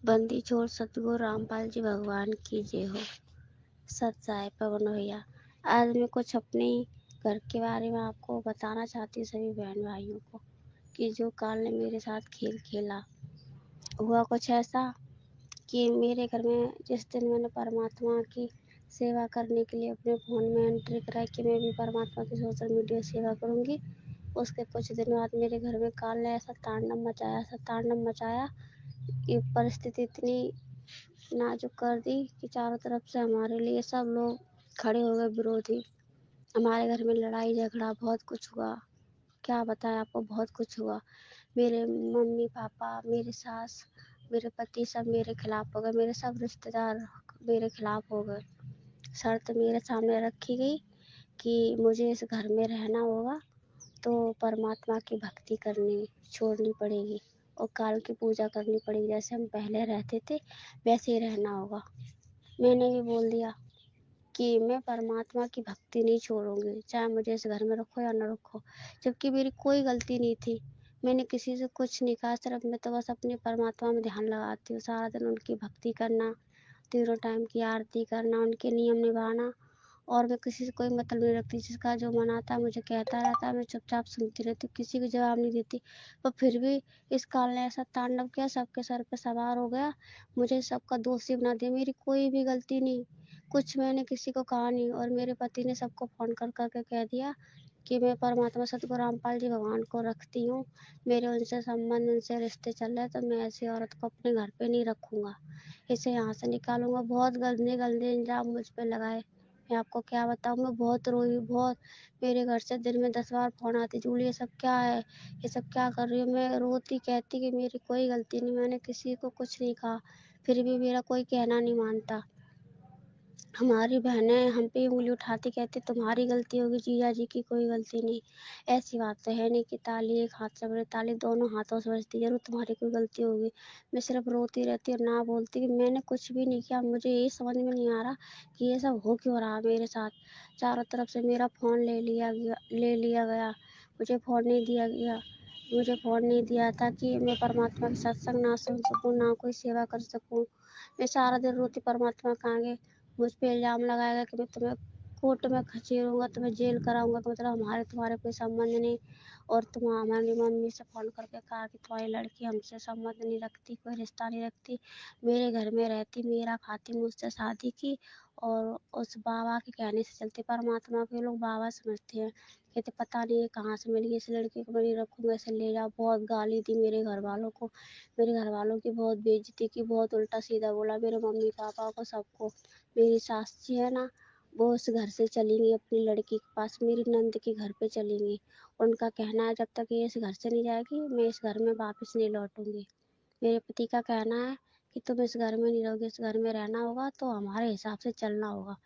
बंदी छोड़ सतगुरु रामपाल जी भगवान की जय हो। सत साई पवन भैया, आज मैं कुछ अपने घर के बारे में आपको बताना चाहती हूँ सभी बहन भाइयों को कि जो काल ने मेरे साथ खेल खेला। हुआ कुछ ऐसा कि मेरे घर में जिस दिन मैंने परमात्मा की सेवा करने के लिए अपने फ़ोन में एंट्री कराई कि मैं भी परमात्मा की सोशल मीडिया सेवा करूँगी, उसके कुछ दिन बाद मेरे घर में काल ने ऐसा तांडव मचाया कि परिस्थिति इतनी नाजुक कर दी कि चारों तरफ से हमारे लिए सब लोग खड़े हो गए विरोधी। हमारे घर में लड़ाई झगड़ा बहुत कुछ हुआ, क्या बताएं आपको, बहुत कुछ हुआ। मेरे मम्मी पापा, मेरी सास, मेरे पति सब मेरे खिलाफ हो गए, मेरे सब रिश्तेदार मेरे खिलाफ हो गए। शर्त मेरे सामने रखी गई कि मुझे इस घर में रहना होगा तो परमात्मा की भक्ति करनी छोड़नी पड़ेगी और काल की पूजा करनी पड़ेगी। जैसे हम पहले रहते थे वैसे ही रहना होगा। मैंने भी बोल दिया कि मैं परमात्मा की भक्ति नहीं छोड़ूंगी, चाहे मुझे इस घर में रखो या न रखो। जबकि मेरी कोई गलती नहीं थी, मैंने किसी से कुछ नहीं कहा, सिर्फ मैं तो बस अपनी परमात्मा में ध्यान लगाती हूँ। सारा दिन उनकी भक्ति करना, तीनों टाइम की आरती करना, उनके नियम निभाना, और मैं किसी से कोई मतलब नहीं रखती। जिसका जो मन आता है मुझे कहता रहता है, मैं चुपचाप सुनती रहती हूँ, किसी को जवाब नहीं देती। पर फिर भी इस काल ने ऐसा तांडव किया, सबके सर पे सवार हो गया, मुझे सबका दोषी बना दिया। मेरी कोई भी गलती नहीं, कुछ मैंने किसी को कहा नहीं। और मेरे पति ने सबको फ़ोन कर करके कह दिया कि मैं परमात्मा सतगुरु रामपाल जी भगवान को रखती हूँ, मेरे उनसे संबंध, उनसे रिश्ते चल रहे, तो मैं ऐसी औरत को अपने घर पे नहीं रखूँगा, इसे यहाँ से निकालूंगा। बहुत गंदे गंदे इल्ज़ाम मुझ पे लगाए। मैं आपको क्या बताऊँ, मैं बहुत रोई, बहुत। मेरे घर से दिन में 10 बार फ़ोन आती, जूली ये सब क्या है, ये सब क्या कर रही हो। मैं रोती कहती कि मेरी कोई गलती नहीं, मैंने किसी को कुछ नहीं कहा, फिर भी मेरा कोई कहना नहीं मानता। हमारी बहनें हम पे उँगली उठाती, कहती तुम्हारी गलती होगी, जीजा जी की कोई गलती नहीं। ऐसी बात तो है नहीं कि ताली एक हाथ से बजे, ताली दोनों हाथों से बजती, ज़रूर तुम्हारी कोई गलती होगी। मैं सिर्फ रोती रहती और ना बोलती कि मैंने कुछ भी नहीं किया। मुझे ये समझ में नहीं आ रहा कि ये सब हो क्यों रहा मेरे साथ। चारों तरफ से मेरा फ़ोन ले लिया गया, मुझे फ़ोन नहीं दिया गया। मुझे फ़ोन नहीं दिया ताकि मैं परमात्मा के सत्संग ना सुन सकूँ, ना कोई सेवा कर सकूँ। मैं सारा दिन रोती, परमात्मा कहाँ गए। मुझ पे इल्ज़ाम लगाएगा कि मैं तुम्हें कोर्ट में खचेड़ूँगा, तुम्हें जेल कराऊँगा, तो मतलब हमारे तुम्हारे कोई संबंध नहीं। और तुम हमारी मम्मी से फ़ोन करके कहा कि तुम्हारी लड़की हमसे संबंध नहीं रखती, कोई रिश्ता नहीं रखती, मेरे घर में रहती, मेरा खाती, मुझसे शादी की, और उस बाबा के कहने से चलती। परमात्मा को ये लोग बाबा समझते हैं। कहते पता नहीं ये कहाँ से मिल गई, इस लड़की को मैं नहीं रखूँगा, इसे ले जाओ। बहुत गाली दी मेरे घर वालों को, मेरे घर वालों की बहुत बेइज्जती की, बहुत उल्टा सीधा बोला मेरे मम्मी पापा को, सबको। मेरी सास जी है ना, वो उस घर से चली गई अपनी लड़की के पास, मेरी नंद के घर पे चली गई। उनका कहना है जब तक ये इस घर से नहीं जाएगी मैं इस घर में वापस नहीं लौटूंगी। मेरे पति का कहना है कि तुम इस घर में नहीं रहोगे, इस घर में रहना होगा तो हमारे हिसाब से चलना होगा,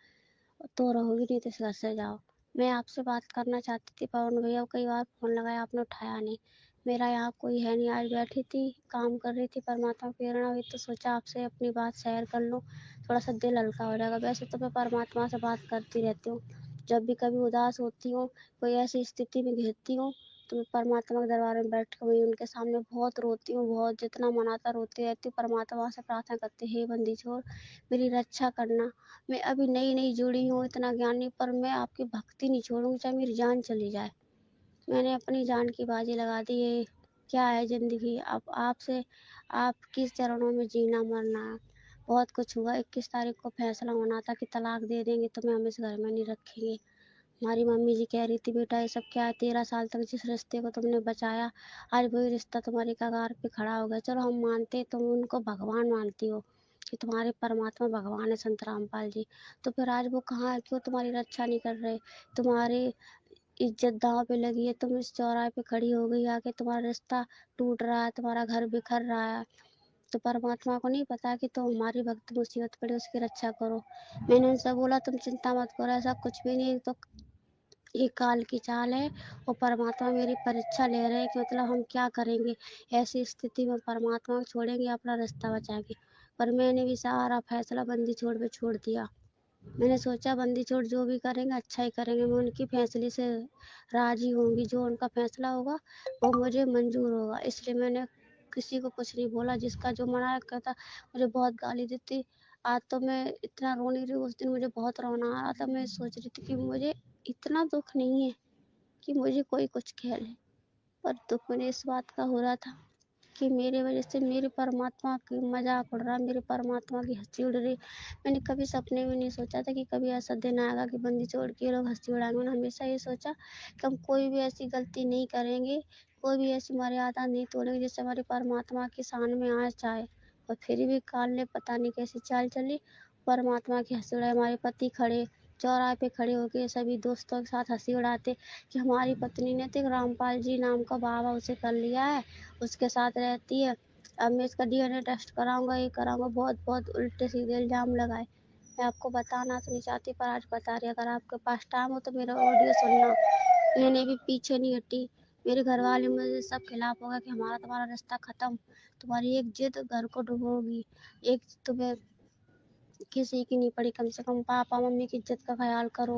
तो रहोगी, नहीं तो इस घर से जाओ। मैं आपसे बात करना चाहती थी पवन भैया को, कई बार फ़ोन लगाया आपने उठाया नहीं। मेरा यहाँ कोई है नहीं, आज बैठी थी काम कर रही थी, परमात्मा की प्रेरणा हुई तो सोचा आपसे अपनी बात शेयर कर लूँ, थोड़ा सा दिल हल्का हो जाएगा। वैसे तो मैं परमात्मा से बात करती रहती हूँ, जब भी कभी उदास होती हूँ, कोई ऐसी स्थिति में घिरती हूँ, तो मैं परमात्मा के दरबार में बैठ कर वही उनके सामने बहुत रोती हूँ, बहुत जितना मन आता रोती रहती हूँ। परमात्मा से प्रार्थना करती, हे बंदी छोड़ मेरी रक्षा करना। मैं अभी नई नई जुड़ी हूँ, इतना ज्ञान नहीं, पर मैं आपकी भक्ति नहीं छोड़ूंगी, चाहे मेरी जान चली जाए। मैंने अपनी जान की बाजी लगा दी। ये क्या है ज़िंदगी, अब आपसे आपके चरणों में जीना मरना है। बहुत कुछ हुआ, 21 तारीख को फैसला होना था कि तलाक दे देंगे, तुम्हें हम इस घर में नहीं रखेंगे। हमारी मम्मी जी कह रही थी बेटा ये सब क्या है, 13 साल तक जिस रिश्ते को तुमने बचाया, आज वही रिश्ता तुम्हारी कगार पे खड़ा हो गया। चलो हम मानते, तुम उनको भगवान मानती हो कि तुम्हारे परमात्मा भगवान है संत रामपाल जी, तो फिर आज वो कहाँ है, क्यों तुम्हारी रक्षा नहीं कर रहे। तुम्हारी इज्जत दांव पे लगी है, तुम इस चौराहे पे खड़ी हो गई आके, तुम्हारा रिश्ता टूट रहा है, तुम्हारा घर बिखर रहा है, तो परमात्मा को नहीं पता कि तुम हमारी भक्त मुसीबत पड़े उसकी रक्षा करो। मैंने उनसे बोला तुम चिंता मत करो, ऐसा कुछ भी नहीं, तो ये काल की चाल है और परमात्मा मेरी परीक्षा ले रहे हैं कि मतलब हम क्या करेंगे ऐसी स्थिति में, परमात्मा को छोड़ेंगे अपना रास्ता बचाएंगे। पर मैंने भी सारा फैसला बंदी छोड़ पे छोड़ दिया। मैंने सोचा बंदी छोड़ जो भी करेंगे अच्छा ही करेंगे, मैं उनकी फैसले से राजी होंगी, जो उनका फैसला होगा वो मुझे मंजूर होगा। इसलिए मैंने किसी को कुछ नहीं बोला, जिसका जो मना करता मुझे बहुत गाली देती। आज तो मैं इतना रो नहीं रही, उस दिन मुझे बहुत रोना आ रहा था। मैं सोच रही थी कि मुझे इतना दुख नहीं है कि मुझे कोई कुछ कह ले, पर दुख मुझे इस बात का हो रहा था कि मेरे वजह से मेरे परमात्मा की मजाक उड़ रहा, मेरे परमात्मा की हंसी उड़ रही। मैंने कभी सपने में नहीं सोचा था कि कभी ऐसा दिन आएगा कि बंदी छोड़ के लोग हंसी उड़ाएंगे। मैंने हमेशा ये सोचा कि हम कोई भी ऐसी गलती नहीं करेंगे, कोई भी ऐसी मर्यादा नहीं तोड़ेंगे जिससे हमारे परमात्मा के सामने में आँच आए। और फिर भी काल ने पता नहीं कैसी चाल चली, परमात्मा की हंसी उड़ाई। हमारे पति खड़े चौराहे पे खड़े होके सभी दोस्तों के साथ हंसी उड़ाते कि हमारी पत्नी ने तो रामपाल जी नाम का बाबा उसे कर लिया है, उसके साथ रहती है। अब मैं इसका डीएनए टेस्ट कराऊंगा, ये कराऊंगा। बहुत बहुत उल्टे सीधे इल्जाम लगाए। मैं आपको बताना तो नहीं चाहती, पर आज बता रही। अगर आपके पास टाइम हो तो मेरा ऑडियो सुनना। मैंने भी पीछे नहीं हटी। मेरे घर वाले मुझे सब खिलाफ होगा कि हमारा तुम्हारा रिश्ता खत्म, तुम्हारी एक जिद घर को डुबोगी, एक तुम्हें किसी की नहीं पड़ी। कम से कम पापा मम्मी की इज्जत का ख्याल करो,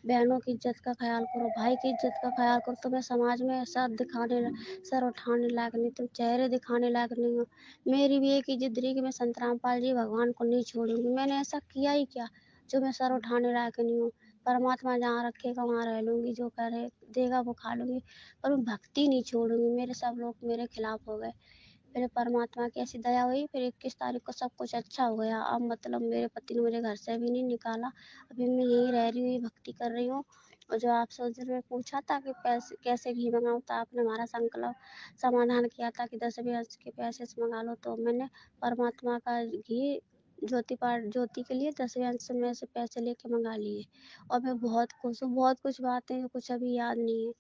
बहनों की इज्जत का ख्याल करो, भाई की इज्जत का ख्याल करो। तुम्हें समाज में सर उठाने लायक नहीं, तुम चेहरे दिखाने लायक नहीं हो। मेरी भी एक ही जिद रही कि मैं संत रामपाल जी भगवान को नहीं छोड़ूंगी। मैंने ऐसा किया ही क्या जो मैं सर उठाने लायक नहीं हूँ। परमात्मा जहाँ रखेगा वहाँ रह लूंगी, जो करे देगा वो खा लूंगी, पर मैं भक्ति नहीं छोड़ूंगी। मेरे सब लोग मेरे खिलाफ हो गए, मेरे परमात्मा की ऐसी दया हुई। फिर 21 तारीख को सब कुछ अच्छा हो गया। अब मतलब मेरे पति ने मुझे घर से भी नहीं निकाला, अभी मैं यहीं रह रही हूँ, भक्ति कर रही हूँ। और जो आप सोच रहे पूछा था कि पैसे कैसे घी मंगाऊँ, तो आपने हमारा संकल्प समाधान किया था कि 10वें अंश के पैसे से मंगा लो, तो मैंने परमात्मा का घी ज्योति के लिए 10वें अंश में से पैसे लेके मंगा लिए। और मैं बहुत खुश हूँ। बहुत कुछ बातें कुछ अभी याद नहीं है,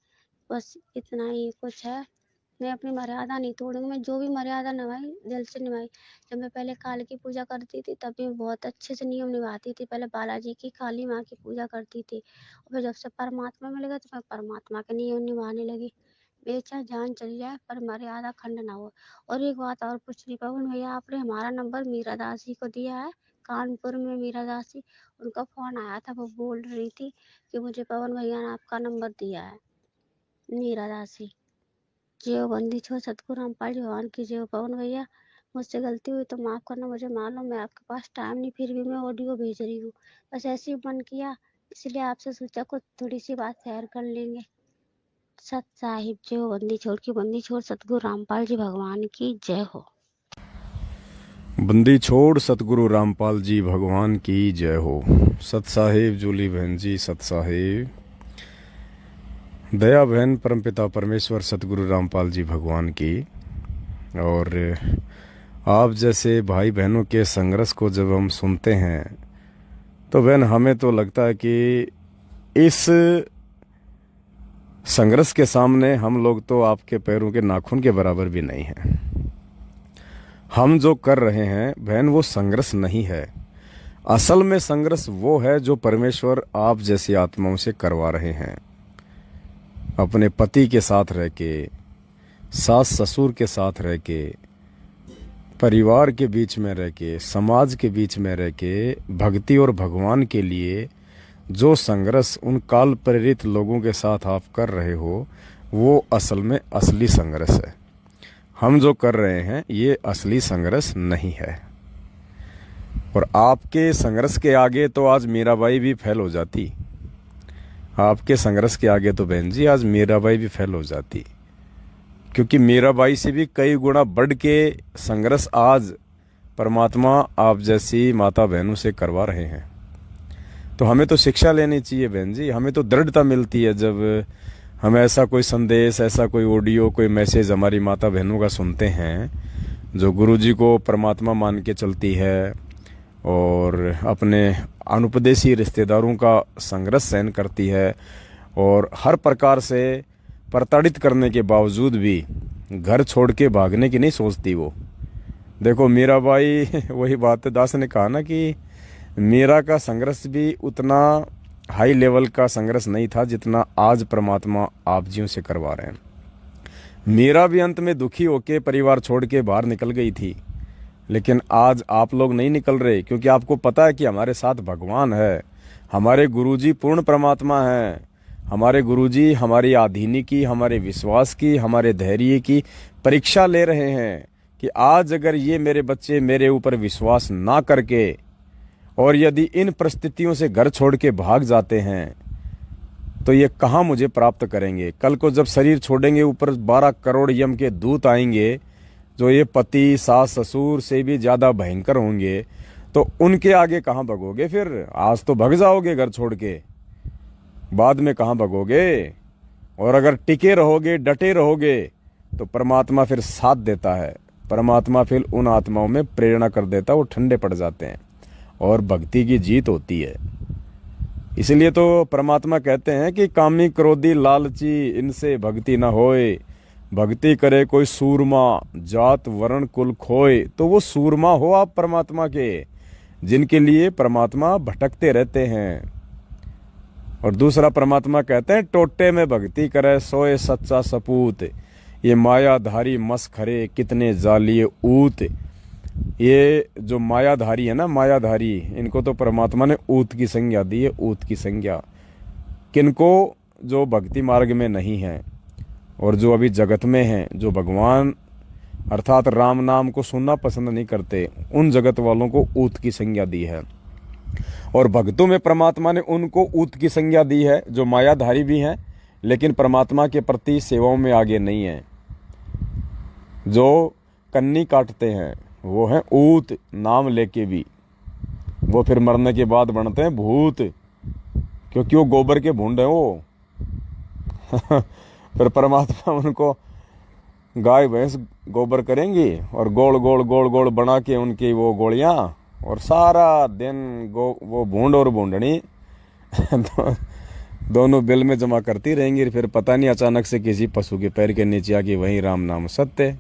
बस इतना ही कुछ है। मैं अपनी मर्यादा नहीं तोड़ूंगी। मैं जो भी मर्यादा निभाई दिल से निभाई। जब मैं पहले काली की पूजा करती थी तब भी बहुत अच्छे से नियम निभाती थी। पहले बालाजी की काली माँ की पूजा करती थी, और फिर जब से परमात्मा मिल गया तो मैं परमात्मा के नियम निभाने लगी। बेचा जान चली जाए पर मर्यादा खंड ना हो। और एक बात और पूछनी, पवन भैया आपने हमारा नंबर मीरा दासी को दिया है, कानपुर में मीरा दासी, उनका फोन आया था। वो बोल रही थी कि मुझे पवन भैया ने आपका नंबर दिया है। मीरा दासी जय हो, बंदी छोड़ सतगुरु रामपाल जी भगवान की जय हो। पवन भैया मुझसे गलती हुई तो माफ़ करना, मुझे मालूम मैं आपके पास टाइम नहीं, फिर भी मैं ऑडियो भेज रही हूँ। बस ऐसे ही मन किया, इसलिए आपसे सोचा कुछ थोड़ी सी बात शेयर कर लेंगे। सत साहिब जय हो, बंदी छोड़ सतगुरु रामपाल जी भगवान की जय हो। बंदी छोड़ सतगुरु रामपाल जी भगवान की जय हो। सत साहिब जूली बहन जी, सत साहिब दया बहन, परमपिता परमेश्वर सतगुरु रामपाल जी भगवान की। और आप जैसे भाई बहनों के संघर्ष को जब हम सुनते हैं तो बहन हमें तो लगता है कि इस संघर्ष के सामने हम लोग तो आपके पैरों के नाखून के बराबर भी नहीं हैं। हम जो कर रहे हैं बहन वो संघर्ष नहीं है। असल में संघर्ष वो है जो परमेश्वर आप जैसी आत्माओं से करवा रहे हैं। अपने पति के साथ रह के, सास ससुर के साथ रह के, परिवार के बीच में रह के, समाज के बीच में रह के, भक्ति और भगवान के लिए जो संघर्ष उन काल प्रेरित लोगों के साथ आप कर रहे हो वो असल में असली संघर्ष है। हम जो कर रहे हैं ये असली संघर्ष नहीं है। और आपके संघर्ष के आगे तो आज मीराबाई भी फेल हो जाती। आपके संघर्ष के आगे तो बहन जी आज मीराबाई भी फेल हो जाती, क्योंकि मीराबाई से भी कई गुना बढ़ के संघर्ष आज परमात्मा आप जैसी माता बहनों से करवा रहे हैं। तो हमें तो शिक्षा लेनी चाहिए बहन जी। हमें तो दृढ़ता मिलती है जब हम ऐसा कोई संदेश, ऐसा कोई ऑडियो, कोई मैसेज हमारी माता बहनों का सुनते हैं जो गुरुजी को परमात्मा मान के चलती है और अपने अनुपदेशी रिश्तेदारों का संघर्ष सहन करती है और हर प्रकार से प्रताड़ित करने के बावजूद भी घर छोड़ के भागने की नहीं सोचती वो। देखो मीराबाई वही बात है, दास ने कहा ना कि मीरा का संघर्ष भी उतना हाई लेवल का संघर्ष नहीं था जितना आज परमात्मा आप जियों से करवा रहे हैं। मीरा भी अंत में दुखी होके परिवार छोड़ के बाहर निकल गई थी, लेकिन आज आप लोग नहीं निकल रहे, क्योंकि आपको पता है कि हमारे साथ भगवान है, हमारे गुरुजी पूर्ण परमात्मा हैं। हमारे गुरुजी हमारी आधीनी की, हमारे विश्वास की, हमारे धैर्य की परीक्षा ले रहे हैं कि आज अगर ये मेरे बच्चे मेरे ऊपर विश्वास ना करके और यदि इन परिस्थितियों से घर छोड़ के भाग जाते हैं तो ये कहाँ मुझे प्राप्त करेंगे। कल को जब शरीर छोड़ेंगे ऊपर 12 करोड़ यम के दूत आएंगे जो ये पति सास ससुर से भी ज़्यादा भयंकर होंगे, तो उनके आगे कहाँ भगोगे फिर। आज तो भग जाओगे घर छोड़ के, बाद में कहाँ भगोगे। और अगर टिके रहोगे डटे रहोगे तो परमात्मा फिर साथ देता है, परमात्मा फिर उन आत्माओं में प्रेरणा कर देता है, वो ठंडे पड़ जाते हैं और भक्ति की जीत होती है। इसलिए तो परमात्मा कहते हैं कि कामी क्रोधी लालची इनसे भक्ति न होए, भक्ति करे कोई सूरमा जात वर्ण कुल खोए। तो वो सूरमा हो आप परमात्मा के, जिनके लिए परमात्मा भटकते रहते हैं। और दूसरा परमात्मा कहते हैं टोटे में भक्ति करे सोए सच्चा सपूत, ये मायाधारी मस्खरे कितने जालिए ऊत। ये जो मायाधारी है ना, मायाधारी, इनको तो परमात्मा ने ऊत की संज्ञा दी है, ऊत की संज्ञा। किनको? जो भक्ति मार्ग में नहीं है और जो अभी जगत में हैं, जो भगवान अर्थात राम नाम को सुनना पसंद नहीं करते, उन जगत वालों को ऊत की संज्ञा दी है। और भक्तों में परमात्मा ने उनको ऊत की संज्ञा दी है जो मायाधारी भी हैं लेकिन परमात्मा के प्रति सेवाओं में आगे नहीं है। जो कन्नी काटते हैं वो हैं ऊत, नाम लेके भी। वो फिर मरने के बाद बनते हैं भूत, क्योंकि वो गोबर के भूंड हैं वो। फिर परमात्मा उनको गाय भैंस गोबर करेंगी और गोल गोल गोल गोल बना के उनकी वो गोलियां, और सारा दिन वो भूंड और भूंडनी दोनों बिल में जमा करती रहेंगी। फिर पता नहीं अचानक से किसी पशु के पैर के नीचे आके वहीं राम नाम सत्य।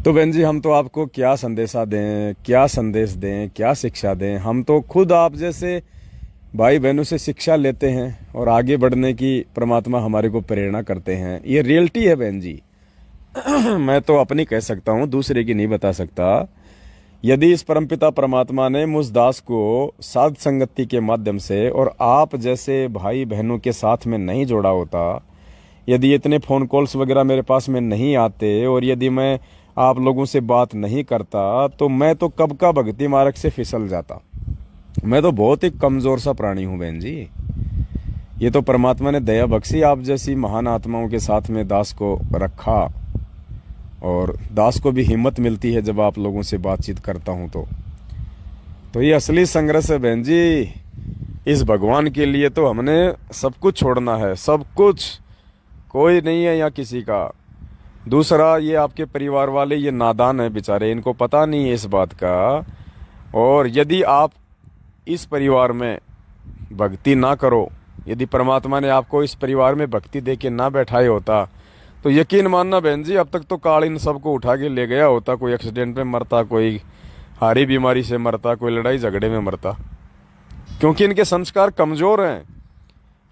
तो बहन जी, हम तो आपको क्या संदेशा दें, क्या संदेश दें, क्या शिक्षा दें। हम तो खुद आप जैसे भाई बहनों से शिक्षा लेते हैं और आगे बढ़ने की परमात्मा हमारे को प्रेरणा करते हैं। ये रियलिटी है बहन जी। मैं तो अपनी कह सकता हूँ, दूसरे की नहीं बता सकता। यदि इस परमपिता परमात्मा ने मुझ दास को साध संगति के माध्यम से और आप जैसे भाई बहनों के साथ में नहीं जोड़ा होता, यदि इतने फ़ोन कॉल्स वगैरह मेरे पास में नहीं आते और यदि मैं आप लोगों से बात नहीं करता, तो मैं तो कब का भक्ति मार्ग से फिसल जाता। मैं तो बहुत ही कमज़ोर सा प्राणी हूँ बहन जी। ये तो परमात्मा ने दया बख्शी, आप जैसी महान आत्माओं के साथ में दास को रखा, और दास को भी हिम्मत मिलती है जब आप लोगों से बातचीत करता हूँ। तो ये असली संघर्ष है बहन जी। इस भगवान के लिए तो हमने सब कुछ छोड़ना है, सब कुछ। कोई नहीं है यहाँ किसी का। दूसरा, ये आपके परिवार वाले ये नादान है बेचारे, इनको पता नहीं है इस बात का। और यदि आप इस परिवार में भक्ति ना करो, यदि परमात्मा ने आपको इस परिवार में भक्ति दे के ना बैठाए होता, तो यकीन मानना बहन जी, अब तक तो काल इन सबको उठा के ले गया होता। कोई एक्सीडेंट में मरता, कोई हारी बीमारी से मरता, कोई लड़ाई झगड़े में मरता। क्योंकि इनके संस्कार कमज़ोर हैं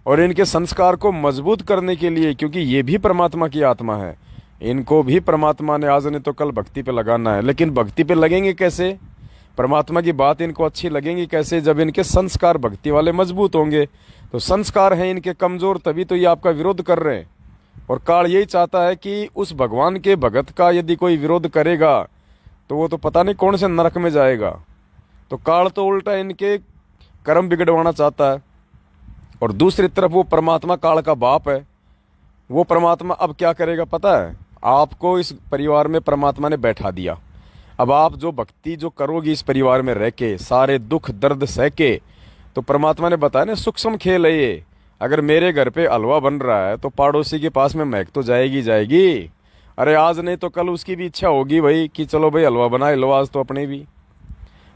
और इनके संस्कार को मजबूत करने के लिए, क्योंकि ये भी परमात्मा की आत्मा है, इनको भी परमात्मा ने आज नहीं तो कल भक्ति पे लगाना है। लेकिन भक्ति पे लगेंगे कैसे? परमात्मा की बात इनको अच्छी लगेंगी कैसे? जब इनके संस्कार भक्ति वाले मजबूत होंगे। तो संस्कार हैं इनके कमज़ोर, तभी तो ये आपका विरोध कर रहे हैं। और काल यही चाहता है कि उस भगवान के भगत का यदि कोई विरोध करेगा तो वो तो पता नहीं कौन से नरक में जाएगा। तो काल तो उल्टा इनके कर्म बिगड़वाना चाहता है। और दूसरी तरफ वो परमात्मा काल का बाप है। वो परमात्मा अब क्या करेगा पता है? आपको इस परिवार में परमात्मा ने बैठा दिया। अब आप जो भक्ति जो करोगी इस परिवार में रह के, सारे दुख दर्द सह के, तो परमात्मा ने बताया ना, सूक्ष्म खेल है ये। अगर मेरे घर पे हलवा बन रहा है तो पड़ोसी के पास में महक तो जाएगी जाएगी। अरे आज नहीं तो कल उसकी भी इच्छा होगी भाई कि चलो भाई हलवा बनाए लो आज तो अपने भी।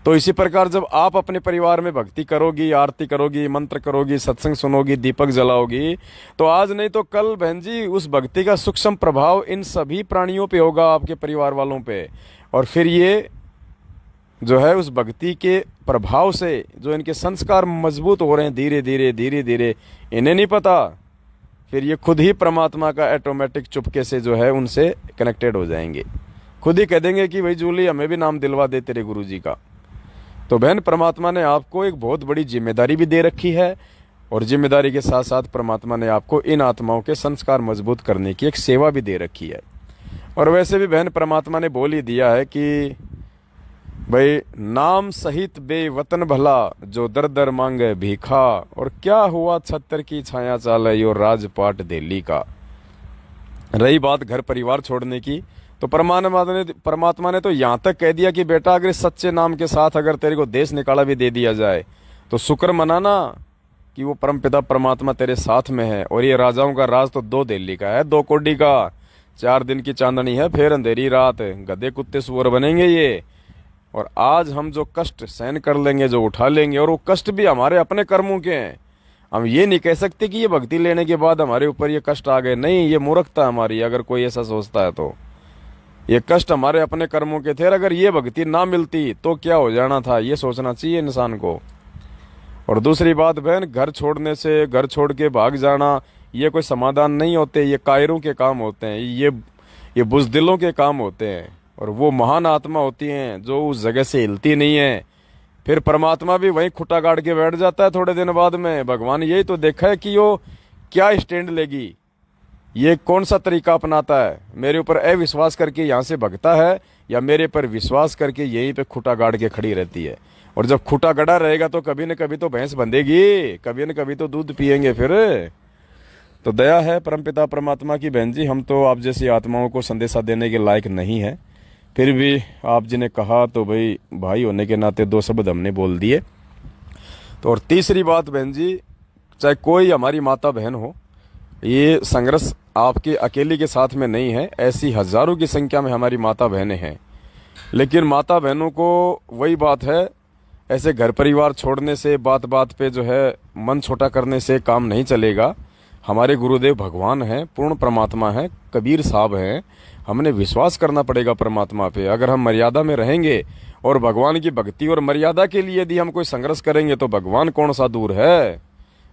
तो इसी प्रकार जब आप अपने परिवार में भक्ति करोगी, आरती करोगी, मंत्र करोगी, सत्संग सुनोगी, दीपक जलाओगी, तो आज नहीं तो कल बहन जी उस भक्ति का सूक्ष्म प्रभाव इन सभी प्राणियों पे होगा, आपके परिवार वालों पे। और फिर ये जो है उस भक्ति के प्रभाव से जो इनके संस्कार मजबूत हो रहे हैं धीरे धीरे धीरे धीरे, इन्हें नहीं पता, फिर ये खुद ही परमात्मा का ऑटोमेटिक चुपके से जो है उनसे कनेक्टेड हो जाएंगे। खुद ही कह देंगे कि भाई जूली हमें भी नाम दिलवा दे तेरे गुरुजी का। तो बहन, परमात्मा ने आपको एक बहुत बड़ी जिम्मेदारी भी दे रखी है, और जिम्मेदारी के साथ साथ परमात्मा ने आपको इन आत्माओं के संस्कार मजबूत करने की एक सेवा भी दे रखी है। और वैसे भी बहन परमात्मा ने बोल ही दिया है कि भाई नाम सहित बेवतन भला, जो दर दर मांगे भीखा, और क्या हुआ छत्तर की छाया चाले यो राजपाट दिल्ली का। रही बात घर परिवार छोड़ने की, तो परमात्मा ने तो यहाँ तक कह दिया कि बेटा अगर इस सच्चे नाम के साथ अगर तेरे को देश निकाला भी दे दिया जाए तो शुक्र मनाना कि वो परमपिता परमात्मा तेरे साथ में है। और ये राजाओं का राज तो 2 दिल्ली का है, 2 कोडी का। 4 दिन की चांदनी है, फिर अंधेरी रात, गधे कुत्ते सुअर बनेंगे ये। और आज हम जो कष्ट सहन कर लेंगे, जो उठा लेंगे, और वो कष्ट भी हमारे अपने कर्मों के हैं। हम ये नहीं कह सकते कि ये भक्ति लेने के बाद हमारे ऊपर ये कष्ट आ गए, नहीं, ये मूर्खता हमारी अगर कोई ऐसा सोचता है तो। ये कष्ट हमारे अपने कर्मों के थे, और अगर ये भक्ति ना मिलती तो क्या हो जाना था, ये सोचना चाहिए इंसान को। और दूसरी बात बहन, घर छोड़ने से, घर छोड़ के भाग जाना, ये कोई समाधान नहीं होते, ये कायरों के काम होते हैं, ये बुज़दिलों के काम होते हैं। और वो महान आत्मा होती हैं जो उस जगह से हिलती नहीं है। फिर परमात्मा भी वहीं खुटा गाड़ के बैठ जाता है थोड़े दिन बाद में। भगवान यही तो देखा है कि वो क्या स्टैंड लेगी, ये कौन सा तरीका अपनाता है, मेरे ऊपर अविश्वास करके यहाँ से भगता है या मेरे पर विश्वास करके यहीं पे खुटा गाड़ के खड़ी रहती है। और जब खुटा गड़ा रहेगा तो कभी न कभी तो भैंस बंधेगी, कभी न कभी तो दूध पिएंगे फिर। तो दया है परमपिता परमात्मा की बहन जी, हम तो आप जैसी आत्माओं को संदेशा देने के लायक नहीं है, फिर भी आप जी ने कहा तो भाई होने के नाते 2 शब्द हमने बोल दिए। तो और तीसरी बात बहन जी, चाहे कोई हमारी माता बहन हो, ये संघर्ष आपके अकेली के साथ में नहीं है, ऐसी हजारों की संख्या में हमारी माता बहनें हैं। लेकिन माता बहनों को वही बात है, ऐसे घर परिवार छोड़ने से, बात बात पे जो है मन छोटा करने से काम नहीं चलेगा। हमारे गुरुदेव भगवान हैं, पूर्ण परमात्मा हैं, कबीर साहब हैं, हमने विश्वास करना पड़ेगा परमात्मा पे। अगर हम मर्यादा में रहेंगे और भगवान की भक्ति और मर्यादा के लिए यदि हम कोई संघर्ष करेंगे तो भगवान कौन सा दूर है।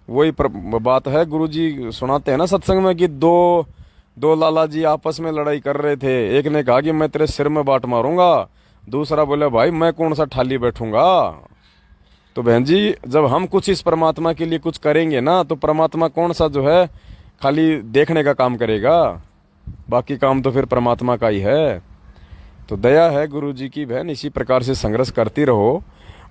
वही बात है, गुरुजी सुनाते हैं ना सत्संग में कि दो लाला जी आपस में लड़ाई कर रहे थे। एक ने कहा कि मैं तेरे सिर में बाट मारूंगा, दूसरा बोले भाई मैं कौन सा ठाली बैठूंगा। तो बहन जी, जब हम कुछ इस परमात्मा के लिए कुछ करेंगे ना, तो परमात्मा कौन सा जो है खाली देखने का काम करेगा, बाकी काम तो फिर परमात्मा का ही है। तो दया है गुरु जी की बहन, इसी प्रकार से संघर्ष करती रहो।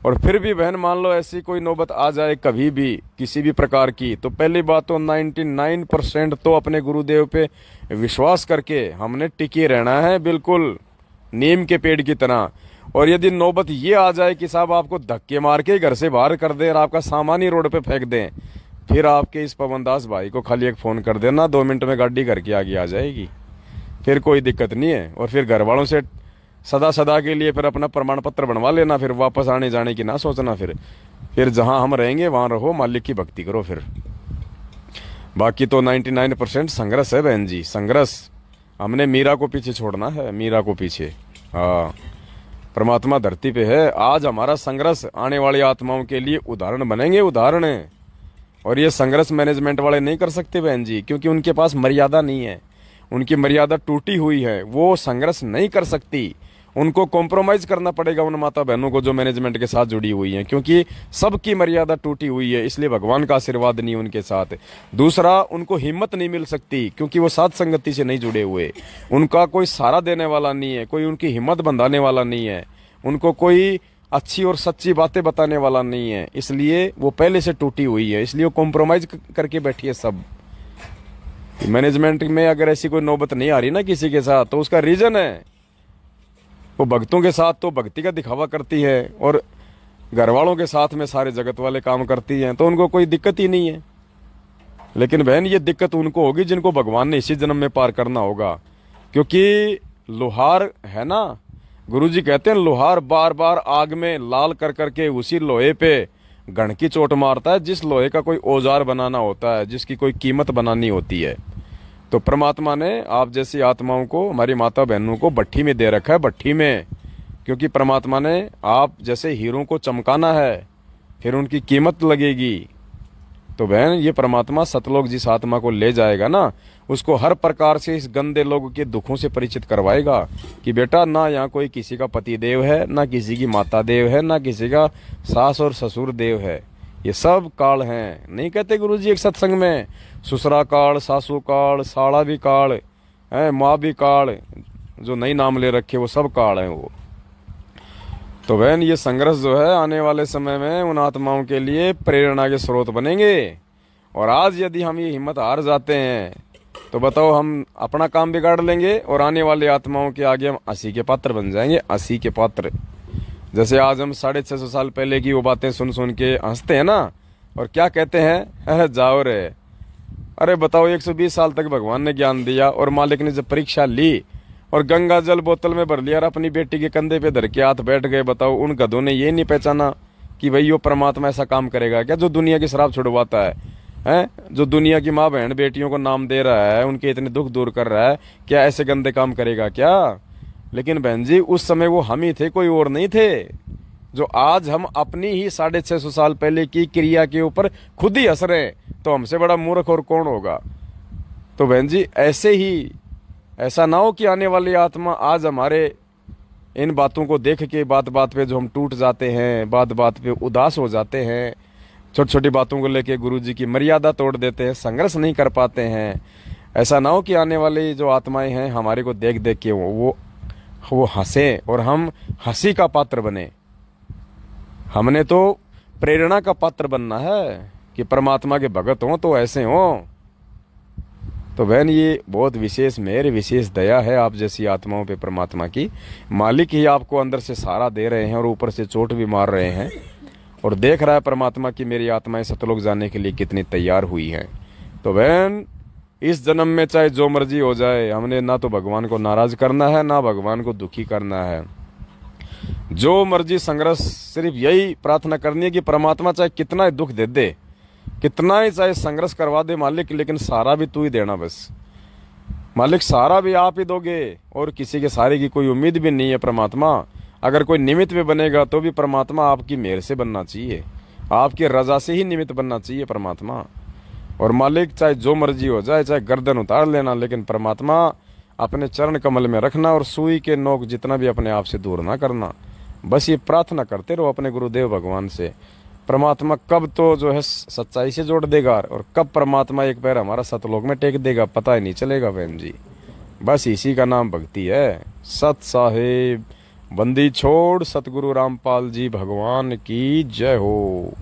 और फिर भी बहन मान लो ऐसी कोई नौबत आ जाए कभी भी किसी भी प्रकार की, तो पहली बात तो 99% तो अपने गुरुदेव पे विश्वास करके हमने टिके रहना है, बिल्कुल नीम के पेड़ की तरह। और यदि नौबत ये आ जाए कि साहब आपको धक्के मार के घर से बाहर कर दें और आपका सामान ही रोड पे फेंक दें, फिर आपके इस पवनदास भाई को खाली एक फ़ोन कर देना, 2 मिनट में गाड़ी घर के आगे आ जाएगी, फिर कोई दिक्कत नहीं है। और फिर घर वालों से सदा के लिए फिर अपना प्रमाण पत्र बनवा लेना, फिर वापस आने जाने की ना सोचना। फिर जहां हम रहेंगे वहां रहो, मालिक की भक्ति करो फिर। बाकी तो 99% संघर्ष है बहन जी, संघर्ष। हमने मीरा को पीछे छोड़ना है, मीरा को पीछे। हाँ, परमात्मा धरती पे है। आज हमारा संघर्ष आने वाली आत्माओं के लिए उदाहरण बनेंगे, उदाहरण। और ये संघर्ष मैनेजमेंट वाले नहीं कर सकते बहन जी, क्योंकि उनके पास मर्यादा नहीं है, उनकी मर्यादा टूटी हुई है, वो संघर्ष नहीं कर सकती। उनको कॉम्प्रोमाइज करना पड़ेगा उन माता बहनों को जो मैनेजमेंट के साथ जुड़ी हुई हैं, क्योंकि सबकी मर्यादा टूटी हुई है, इसलिए भगवान का आशीर्वाद नहीं उनके साथ। दूसरा, उनको हिम्मत नहीं मिल सकती क्योंकि वो साथ संगति से नहीं जुड़े हुए, उनका कोई सहारा देने वाला नहीं है, कोई उनकी हिम्मत बंधाने वाला नहीं है, उनको कोई अच्छी और सच्ची बातें बताने वाला नहीं है, इसलिए वो पहले से टूटी हुई है, इसलिए वो कॉम्प्रोमाइज करके बैठी है सब। मैनेजमेंट में अगर ऐसी कोई नौबत नहीं आ रही ना किसी के साथ, तो उसका रीजन है वो भक्तों के साथ तो भक्ति का दिखावा करती है और घर वालों के साथ में सारे जगत वाले काम करती हैं, तो उनको कोई दिक्कत ही नहीं है। लेकिन बहन ये दिक्कत उनको होगी जिनको भगवान ने इसी जन्म में पार करना होगा, क्योंकि लोहार है ना, गुरुजी कहते हैं लोहार बार बार आग में लाल कर करके उसी लोहे पे घण की चोट मारता है जिस लोहे का कोई औजार बनाना होता है, जिसकी कोई कीमत बनानी होती है। तो परमात्मा ने आप जैसी आत्माओं को, हमारी माता बहनों को भट्ठी में दे रखा है, भट्ठी में, क्योंकि परमात्मा ने आप जैसे हीरों को चमकाना है, फिर उनकी कीमत लगेगी। तो बहन ये परमात्मा सतलोक जिस आत्मा को ले जाएगा ना, उसको हर प्रकार से इस गंदे लोगों के दुखों से परिचित करवाएगा कि बेटा ना यहाँ कोई किसी का पति देव है, ना किसी की माता देव है, ना किसी का सास और ससुर देव है, ये सब काल हैं। नहीं कहते गुरुजी एक सत्संग में, ससुरा काल, सासू काल, साड़ा भी काल है, माँ भी काल, जो नई नाम ले रखे वो सब काल हैं वो। तो बहन ये संघर्ष जो है आने वाले समय में उन आत्माओं के लिए प्रेरणा के स्रोत बनेंगे। और आज यदि हम ये हिम्मत हार जाते हैं तो बताओ हम अपना काम बिगाड़ लेंगे और आने वाली आत्माओं के आगे हम हंसी के पात्र बन जाएंगे, हंसी के पात्र। जैसे आज हम 650 साल पहले की वो बातें सुन सुन के हंसते हैं ना, और क्या कहते हैं, जाओ रे। अरे बताओ 120 साल तक भगवान ने ज्ञान दिया और मालिक ने जब परीक्षा ली और गंगा जल बोतल में भर लिया और अपनी बेटी के कंधे पे धर के हाथ बैठ गए, बताओ उन गधों ने ये नहीं पहचाना कि भाई वो परमात्मा ऐसा काम करेगा क्या, जो दुनिया की शराब छुड़वाता है, जो दुनिया की माँ बहन बेटियों को नाम दे रहा है, उनके इतने दुख दूर कर रहा है, क्या ऐसे गंदे काम करेगा क्या। लेकिन बहन जी उस समय वो हम ही थे, कोई और नहीं थे। जो आज हम अपनी ही 650 साल पहले की क्रिया के ऊपर खुद ही हंस रहे हैं, तो हमसे बड़ा मूर्ख और कौन होगा। तो बहन जी ऐसे ही ऐसा ना हो कि आने वाली आत्मा आज हमारे इन बातों को देख के बात बात पे जो हम टूट जाते हैं, बात बात पे उदास हो जाते हैं, छोटी छोटी बातों को लेके गुरुजी की मर्यादा तोड़ देते हैं, संघर्ष नहीं कर पाते हैं। ऐसा ना हो कि आने वाली जो आत्माएं हैं हमारे को देख देख के वो हंसे और हम हंसी का पात्र बने। हमने तो प्रेरणा का पात्र बनना है कि परमात्मा के भगत हों तो ऐसे हों। तो बहन ये बहुत विशेष मेहर, विशेष दया है आप जैसी आत्माओं पे परमात्मा की। मालिक ही आपको अंदर से सहारा दे रहे हैं और ऊपर से चोट भी मार रहे हैं, और देख रहा है परमात्मा की मेरी आत्माएं सतलोक जाने के लिए कितनी तैयार हुई हैं। तो बहन इस जन्म में चाहे जो मर्जी हो जाए, हमने ना तो भगवान को नाराज करना है ना भगवान को दुखी करना है। जो मर्जी संघर्ष, सिर्फ यही प्रार्थना करनी है कि परमात्मा चाहे कितना ही दुख दे दे, कितना ही चाहे संघर्ष करवा दे मालिक, लेकिन सहारा भी तू ही देना बस। मालिक सहारा भी आप ही दोगे और किसी के सहारे की कोई उम्मीद भी नहीं है परमात्मा। अगर कोई निमित्त भी बनेगा तो भी परमात्मा आपकी मेहर से बनना चाहिए, आपकी रजा से ही निमित्त बनना चाहिए परमात्मा। और मालिक चाहे जो मर्जी हो जाए, चाहे गर्दन उतार लेना, लेकिन परमात्मा अपने चरण कमल में रखना और सुई के नोक जितना भी अपने आप से दूर ना करना। बस ये प्रार्थना करते रहो अपने गुरुदेव भगवान से। परमात्मा कब तो जो है सच्चाई से जोड़ देगा और कब परमात्मा एक पैर हमारा सतलोक में टेक देगा पता ही नहीं चलेगा बहन जी। बस इसी का नाम भक्ति है। सत साहेब बंदी छोड़ सतगुरु रामपाल जी भगवान की जय हो।